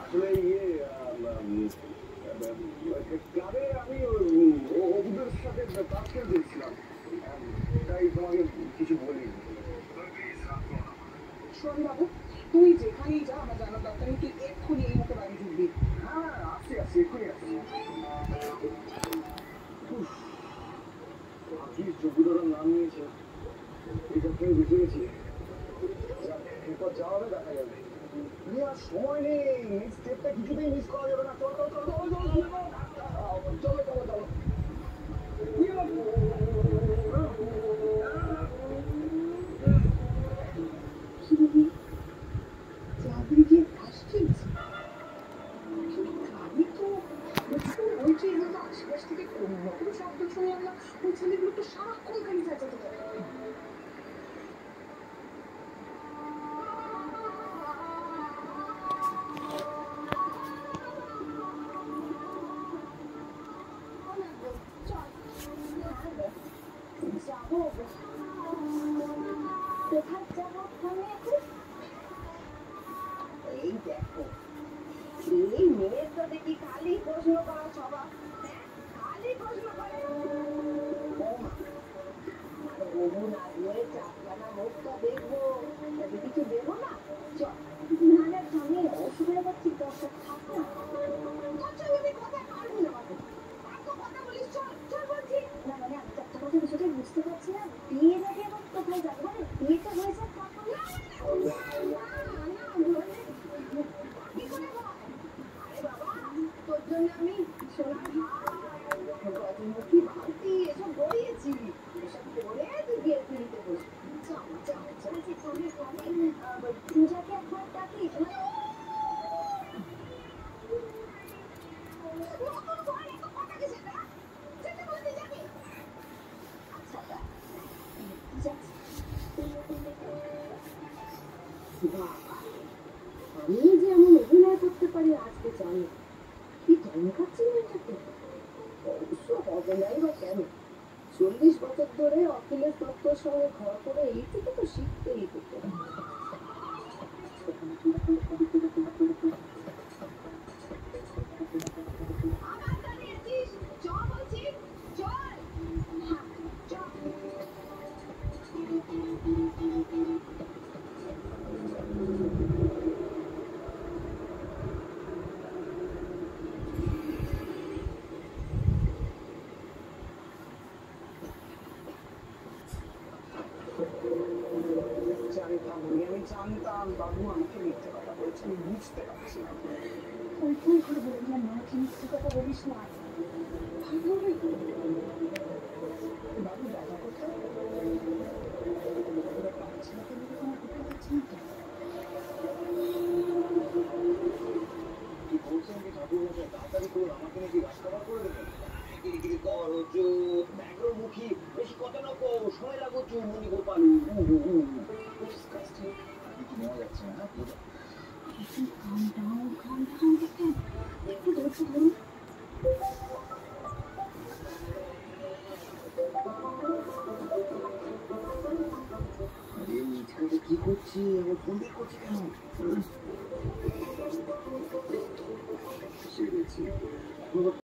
আসলে ক্লাবে আমি অপুদের সাথে কাজ করে দিয়েছিলাম, তাই তোমাকে কিছু বলিনি। শোন বাবু, তুই যেখানেই যা আমার জানার দরকার নেই, তুই এক্ষুনি এই মুখে বাড়ি ঢুকবি। হ্যাঁ, আসছি এক্ষুনি আসছি। ভাগ্যিস চকুদার নাম নিয়েছে, এই যাত্রায় বেঁচে গেছি। এরপর যাওয়া হবে, দেখা যাবে। আর সময় নেই, নেক্সট স্টেপটা কিছুতেই মিস করা যাবে না। চলো চলো চলো চলো চলো চলো চলো চলো। ক্লাবে গিয়ে আসছিস? ক্লাবে তো বলছি, এগুলো তো আশেপাশ থেকে কোনো রকম শব্দ শুনলাম না। ওই ছেলেগুলো তো সারাক্ষণ খালি চেঁচাতে থাকে। এই দেখো, এই মেয়ের তো দেখি খালি প্রশ্ন করা স্বভাব, খালি প্রশ্ন করে। বহু না ধরে চাপখানা মুখটা দেখবো, তাকে কিছু দেবো না। চল না না, আমি অসুবিধা করছি, দর্শক থাক না। তোর সঙ্গে আমি কথা পারবো না বাবু, এত কথা বলিস। চল চল বলছি না। মানে আমি তো একটা কথা বিষয়টা বুঝতে পারছি না, বিয়ের আগে আবার কোথায় যাবো? মানে বিয়েটা হয়েছে তারপর না কি করে হয়? আরে বাবা, তোর জন্য আমি সোনার হার, গজমুখী বালতি এসব গড়িয়েছি। এসব করে তুই বিয়ের পিড়িতে বস। চল চল চল, পূজাকে একবার ডাকিস। নতুন বর এত কথা কিসের? যেতে বলতে যাবি? আচ্ছা বাবা, আমি যে এমন অভিনয় করতে পারি আজকে জানি। কি ধমকাচ্ছি মেয়েটাকে? অবশ্য হবে নাই বা কেন, 40 বছর ধরে অখিলেশ দত্তর সঙ্গে ঘর করে এইটুকু তো শিখতেই হতো। আবার দাঁড়িয়েছিস? চল বলছি, চল। হ্যাঁ, চল। আমি জানতাম বাবু আমাকে মিথ্যে কথা বলছে, আমি বুঝতে পারছি না। ওই ফোন করে বললাম না, কি মিথ্যে কথা বলিস না। বাবু দাদা কোথায়? বাচ্চাকে নিয়ে তোমার করতে পারছি না। কি বলছেন কি ঠাকুর মশাই? তাড়াতাড়ি করুন, আমাকে নাকি রাস্তা বার করে দেবেন। কিরিকিরি কর চুপ, ব্যাঘ্রমুখী, বেশি কথা না কো, সময় লাগো চুপ, মুনি গোপাল। আপনি কি নেওয়া যাচ্ছে না? calm down, calm down. একটু ধৈর্য ধরুন। এখানে কি করছি? আমার ফোন বের করছি কেন? সেরেছি।